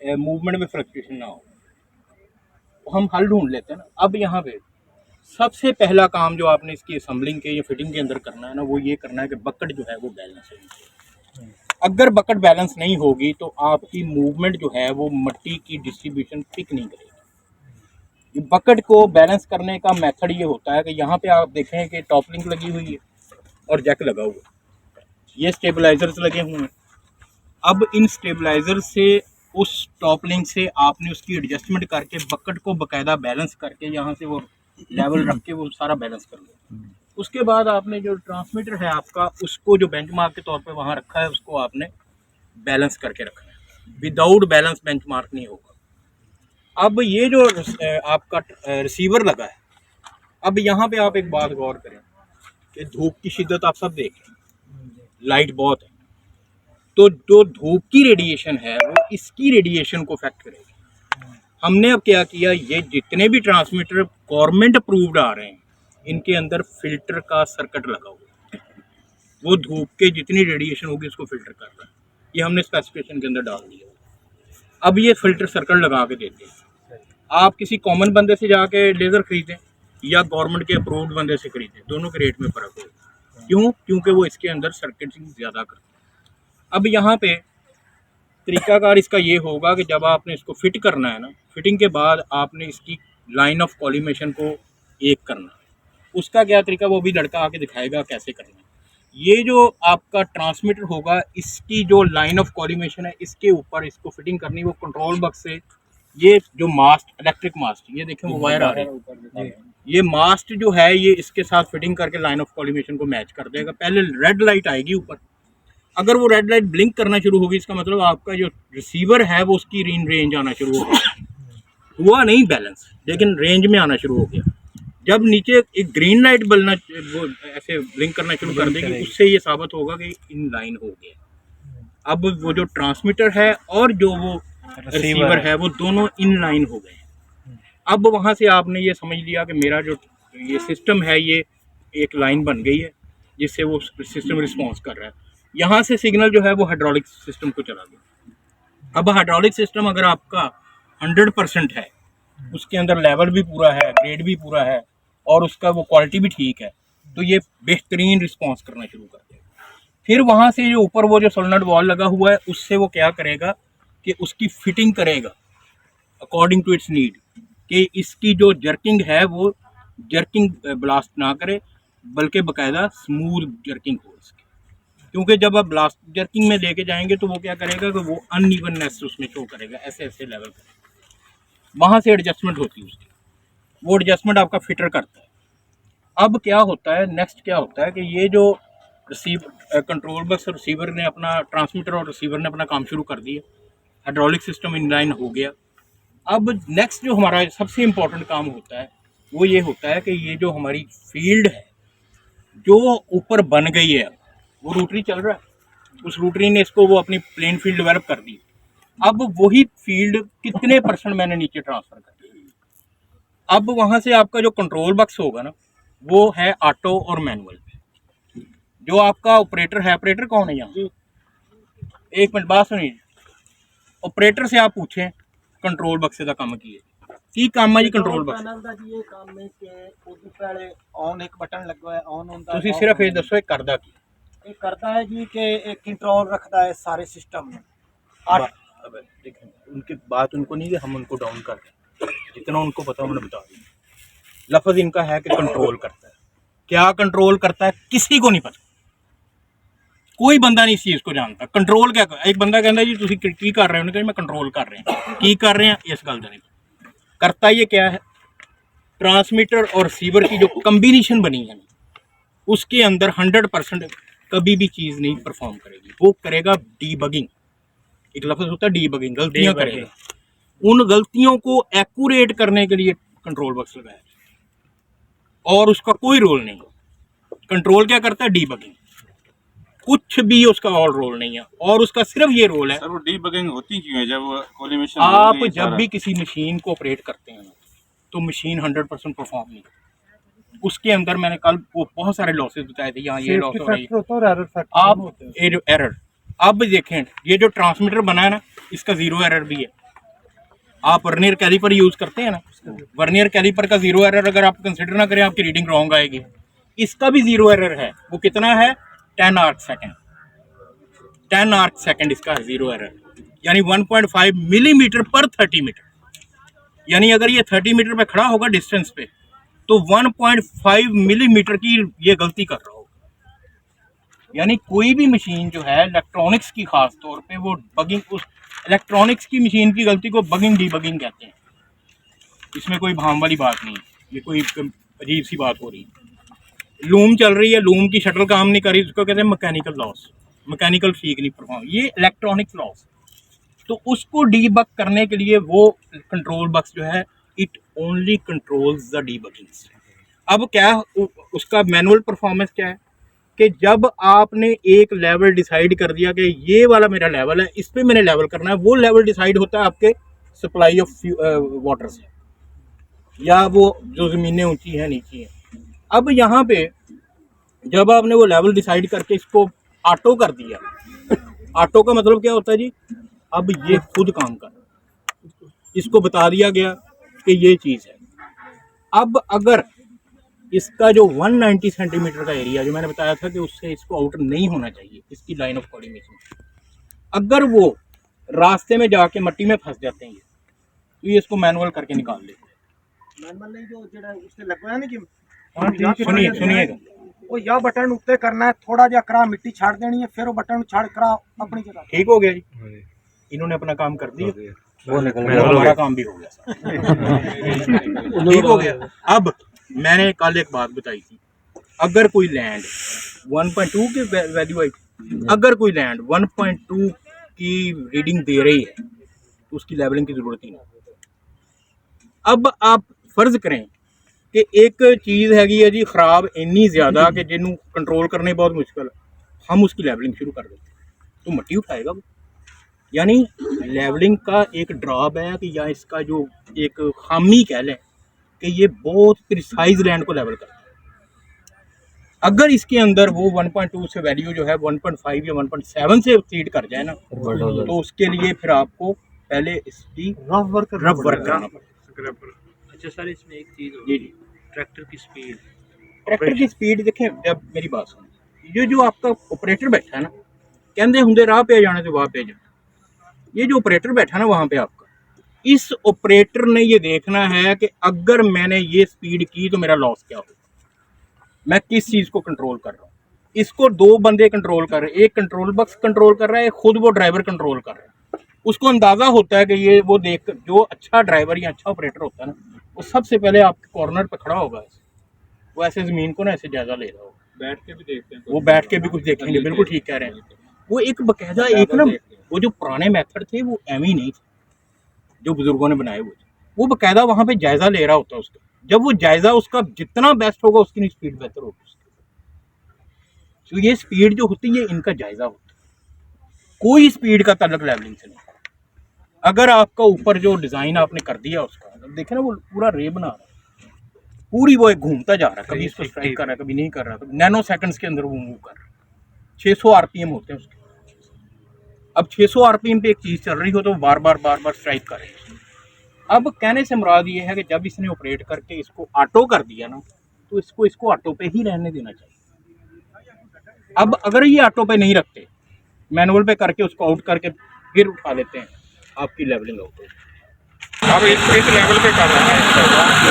Movement में fluctuation ना हो, हम हल ढूंढ लेते हैं ना। अब यहाँ पे सबसे पहला काम जो आपने इसकी असम्बलिंग के या फिटिंग के अंदर करना है ना, वो ये करना है कि बकेट जो है वो बैलेंस है। अगर बकेट बैलेंस नहीं होगी तो आपकी मूवमेंट जो है वो मट्टी की डिस्ट्रीब्यूशन पिक नहीं करेगी। बकेट को बैलेंस करने का मेथड ये होता है कि यहाँ पे आप देखें कि टॉप लिंक लगी हुई है और जैक लगा हुआ है, ये स्टेबलाइजर्स लगे हुए हैं। अब इन स्टेबलाइजर से उस टॉप लिंक से आपने उसकी एडजस्टमेंट करके बकेट को बकायदा बैलेंस करके यहाँ से वो लेवल रख के वो सारा बैलेंस कर लो। उसके बाद आपने जो ट्रांसमीटर है आपका, उसको जो बेंचमार्क के तौर पे वहाँ रखा है उसको आपने बैलेंस करके रखना है। विदाउट बैलेंस बेंचमार्क नहीं होगा। अब ये जो आपका रिसीवर लगा है, अब यहाँ पे आप एक बात गौर करें कि धूप की शिद्दत आप सब देखें, लाइट बहुत है, तो जो धूप की रेडिएशन है वो इसकी रेडिएशन को अफेक्ट करेगी। हमने अब क्या किया, ये जितने भी ट्रांसमीटर गवर्नमेंट अप्रूव्ड आ रहे हैं इनके अंदर फिल्टर का सर्किट लगा हुआ है, वो धूप के जितनी रेडिएशन होगी उसको फिल्टर कर रहा है। ये हमने स्पेसिफिकेशन के अंदर डाल दिया। अब ये फिल्टर सर्किट लगा के देते हैं। आप किसी कॉमन बंदे से जाके लेज़र खरीदें या गवर्नमेंट के अप्रूव्ड बंदे से खरीदें, दोनों के रेट में फ़र्क होगा। क्यों? क्योंकि वो इसके अंदर सर्किटिंग ज़्यादा करते हैं। अब यहाँ पे तरीकाकार इसका ये होगा कि जब आपने इसको फिट करना है ना, फिटिंग के बाद आपने इसकी लाइन ऑफ कॉलिमेशन को एक करना है। उसका क्या तरीका वो भी लड़का आके दिखाएगा कैसे करना है। ये जो आपका ट्रांसमीटर होगा इसकी जो लाइन ऑफ कॉलिमेशन है इसके ऊपर इसको फिटिंग करनी, वो कंट्रोल बक्स से ये जो मास्ट, इलेक्ट्रिक मास्ट, ये देखें वो वायर आ रही है, ये मास्ट जो है ये इसके साथ फिटिंग करके लाइन ऑफ कॉलिमेशन को मैच कर देगा। पहले रेड लाइट आएगी ऊपर, अगर वो रेड लाइट ब्लिंक करना शुरू होगी इसका मतलब आपका जो रिसीवर है वो उसकी रेंज आना शुरू हो गया। हुआ नहीं बैलेंस, लेकिन रेंज में आना शुरू हो गया। जब नीचे एक ग्रीन लाइट बलना, वो ऐसे ब्लिंक करना शुरू कर देगी, उससे ये साबित होगा कि इन लाइन हो गया। अब वो जो ट्रांसमीटर है और जो वो रिसीवर है वो दोनों इन लाइन हो गए। अब वहाँ से आपने ये समझ लिया कि मेरा जो ये सिस्टम है ये एक लाइन बन गई है जिससे वो सिस्टम रिस्पॉन्स कर रहा है। यहाँ से सिग्नल जो है वो हाइड्रोलिक सिस्टम को चला गया। अब हाइड्रोलिक सिस्टम अगर आपका 100% है, उसके अंदर लेवल भी पूरा है, ग्रेड भी पूरा है और उसका वो क्वालिटी भी ठीक है, तो ये बेहतरीन रिस्पॉन्स करना शुरू कर देगा। फिर वहाँ से जो ऊपर वो जो सोलेनोइड वॉल लगा हुआ है उससे वो क्या करेगा कि उसकी फिटिंग करेगा अकॉर्डिंग टू इट्स नीड, कि इसकी जो जर्किंग है वो जर्किंग ब्लास्ट ना करे बल्कि बाकायदा स्मूथ जर्किंग हो इसकी। क्योंकि जब आप ब्लास्ट जर्किंग में लेके जाएंगे तो वो क्या करेगा कि वो अनइवननेस उसमें शो करेगा, ऐसे ऐसे लेवल करेगा। वहाँ से एडजस्टमेंट होती है उसकी, वो एडजस्टमेंट आपका फिटर करता है। अब क्या होता है, नेक्स्ट क्या होता है कि ये जो कंट्रोल बक्स और रिसीवर ने अपना, ट्रांसमीटर और रिसीवर ने अपना काम शुरू कर दिया, हाइड्रोलिक सिस्टम इनलाइन हो गया। अब नेक्स्ट जो हमारा सबसे इम्पोर्टेंट काम होता है वो ये होता है कि ये जो हमारी फील्ड है जो ऊपर बन गई है, वो रोटरी चल रहा है, उस रोटरी ने इसको वो अपनी प्लेन फील्ड डेवलप कर दी। अब वही फील्ड कितने % मैंने नीचे ट्रांसफर कर दी। अब वहाँ से आपका जो कंट्रोल बक्स होगा ना वो है ऑटो और मैनुअल। जो आपका ऑपरेटर है, ऑपरेटर कौन है यहाँ? एक मिनट बात सुनिए, ऑपरेटर से आप पूछें कंट्रोल बक्से का काम की काम है जी कंट्रोल बक्स ਦਾ ਜੀ ਇਹ ਕੰਮ ਹੈ ਕਿ ਉਹਦੇ ਪਹਿਲੇ ਔਨ ਇੱਕ ਬਟਨ ਲੱਗਾ ਹੈ, ਔਨ ਹੁੰਦਾ। ਤੁਸੀਂ ਸਿਰਫ ਇਹ ਦੱਸੋ ਇਹ ਕਰਦਾ ਕੀ? ਇਹ करता है जी कि एक कंट्रोल रखता है सारे सिस्टम में। अब देखें उनकी बात उनको नहीं है, हम उनको डाउन कर रहे हैं, जितना उनको पता उन्होंने बता दिया। लफ्ज़ इनका है कि कंट्रोल करता है। क्या कंट्रोल करता है किसी को नहीं पता, कोई बंदा नहीं इस चीज़ को जानता। कंट्रोल क्या, एक बंदा कहता जी तुम की कर रहे हो, उन्होंने मैं कंट्रोल कर रहे हैं, की कर रहे हैं, इस गल का नहीं करता। ये क्या है, ट्रांसमीटर और रिसीवर की जो कम्बिनेशन बनी है उसके अंदर 100% कभी भी चीज़ नहीं परफॉर्म करेगी, वो करेगा डीबगिंग। एक लफ्ज़ होता है डीबगिंग, गलतियां करेगा। उन गलतियों को एक्यूरेट करने के लिए कंट्रोल बक्स लगाया और उसका कोई रोल नहीं। कंट्रोल क्या करता है, डीबगिंग, कुछ भी उसका और रोल नहीं है, और उसका सिर्फ ये रोल है। सर वो डीबगिंग होती क्यों है? जब कॉलिमेशन आप जब भी किसी मशीन को ऑपरेट करते हैं तो मशीन 100% परफॉर्म नहीं करती। उसके अंदर मैंने कल वो बहुत सारे लॉसेस बताए थे, यहाँ ये लॉस हो रही है, आप एरर। अब देखें ये जो ट्रांसमीटर बना है ना इसका 0 एरर भी है, आप वर्नियर कैलिपर यूज़ करते हैं ना, वर्नियर कैलिपर का जीरो एरर अगर आप कंसिडर ना करें आपकी रीडिंग रॉन्ग आएगी। इसका भी जीरो एरर है, वो कितना है 10 आर्क सेकेंड, 10 आर्क सेकेंड इसका है जीरो एरर, यानी 1.5 मिलीमीटर पर 30 मीटर। यानी अगर ये 30 मीटर पे खड़ा होगा डिस्टेंस पे तो 1.5 मिलीमीटर की ये गलती कर रहा होगा। यानी कोई भी मशीन जो है इलेक्ट्रॉनिक्स की खास तौर पे वो बगिंग, उस इलेक्ट्रॉनिक्स की मशीन की गलती को बगिंग डीबगिंग कहते हैं। इसमें कोई भाम वाली बात नहीं है, ये कोई अजीब सी बात हो रही है। लूम चल रही है, लूम की शटल काम नहीं कर रही, उसको कहते हैं मैकेनिकल लॉस, मैकेनिकल ठीक नहीं परफॉर्म, ये इलेक्ट्रॉनिक लॉस। तो उसको डीबग करने के लिए वो कंट्रोल बक्स जो है इट ओनली कंट्रोल्स द डीबगिंग्स। अब क्या उसका मैनुअल परफॉर्मेंस क्या है कि जब आपने एक लेवल डिसाइड कर दिया कि ये वाला मेरा लेवल है, इस पे मैंने लेवल करना है, वो लेवल डिसाइड होता है आपके सप्लाई ऑफ वाटर से, या वो जो ज़मीनें ऊंची हैं नीची हैं। अब यहाँ पे जब आपने वो लेवल डिसाइड करके इसको ऑटो कर दिया, ऑटो का मतलब क्या होता है जी, अब ये खुद काम कर, इसको बता दिया गया कि ये चीज़ है। अब अगर इसका जो 190 सेंटीमीटर का एरिया जो मैंने बताया था कि उससे इसको आउटर नहीं होना चाहिए इसकी लाइन ऑफ कोऑर्डिनेशन, अगर वो रास्ते में जाके मट्टी में फंस जाते हैं तो ये इसको मैनुअल करके निकाल लेते हैं। मैनुअल नहीं जो जेड़ा उससे लगवाया नहीं कि हाँ ठीक है, सुनिए सुनिएगा, वो या बटन उत्ते करना है, थोड़ा जा करा मिट्टी छाड़ देनी है, फिर वो बटन छाड़ करा अपनी जगह। ठीक हो गया जी, इन्होंने अपना काम कर दिया, वो हमारा काम भी हो गया ठीक हो गया। अब मैंने कल एक बात बताई थी, अगर कोई लैंड 1.2 की वैल्यू आई, अगर कोई लैंड 1.2 की रीडिंग दे रही है तो उसकी लेवलिंग की जरूरत ही नहीं। अब आप फर्ज करें कि एक चीज़ हैगी है जी खराब इन्नी ज़्यादा कि जिन्हों कंट्रोल करने बहुत मुश्किल, हम उसकी लेवलिंग शुरू कर देते तो मट्टी उठाएगा वो। यानी लेवलिंग का एक ड्रॉप है कि या इसका जो एक खामी कह लें कि ये बहुत प्रिसाइज लैंड को लेवल करता है। अगर इसके अंदर वो 1.2 से वैल्यू जो है 1.5 या 1.7 से एक्सीड कर जाए ना तो उसके लिए फिर आपको पहले इसकी रफ वर्क करना पड़ेगा। अच्छा सर, इसमें एक चीज़ जी जी, ट्रैक्टर की स्पीड, ट्रैक्टर की स्पीड देखें, जब मेरी बात सुनो, ये जो आपका ऑपरेटर बैठा है ना, कहते होंगे राह पे जाने तो वहाँ पे जाना, ये जो ऑपरेटर बैठा है ना वहाँ पे आपका, इस ऑपरेटर ने ये देखना है कि अगर मैंने ये स्पीड की तो मेरा लॉस क्या होगा, मैं किस चीज़ को कंट्रोल कर रहा हूँ। इसको दो बंदे कंट्रोल कर रहे हैं, एक कंट्रोल बक्स कंट्रोल कर रहा है, खुद वो ड्राइवर कंट्रोल कर रहा है। उसको अंदाज़ा होता है कि ये वो देख, जो अच्छा ड्राइवर या अच्छा ऑपरेटर होता है ना, वो सबसे पहले आपके कॉर्नर पे खड़ा होगा, वो ऐसे ज़मीन को ना ऐसे जायज़ा ले रहा होगा, बैठ के भी देखते हैं, वो बैठ के भी कुछ देखेंगे, बिल्कुल ठीक कह रहे हैं। वो एक बाकायदा एक ना, वो जो पुराने मेथड थे वो एम ही नहीं थे जो बुजुर्गों ने बनाए हुए थे, वो बाकायदा वहाँ पे जायज़ा ले रहा होता है उसका। जब वो जायज़ा उसका जितना बेस्ट होगा उसकी स्पीड बेहतर होगी उसकी। तो ये स्पीड जो होती है इनका जायज़ा होता है, कोई स्पीड का ताल्लुक लेवलिंग से नहीं। अगर आपका ऊपर जो डिज़ाइन आपने कर दिया उसका, देखे ना वो पूरा रे बना रहा है, पूरी वो एक घूमता जा रहा है, कभी इसको स्ट्राइक कर रहा है कभी नहीं कर रहा, कभी नैनो सेकंड्स के अंदर वो मूव कर रहा है। 600 आरपीएम होते हैं उसके। अब 600 आरपीएम पे एक चीज़ चल रही हो तो बार बार स्ट्राइक कर रही है। अब कहने से मुराद ये है कि जब इसने ऑपरेट करके इसको ऑटो कर दिया ना तो इसको ऑटो पे ही रहने देना चाहिए। अब अगर ये ऑटो पे नहीं रखते, मैनुअल पे करके उसको आउट करके फिर उठा लेते हैं, आपकी लेवलिंग आउट होगी। अब इस लेवल पे कर रहा है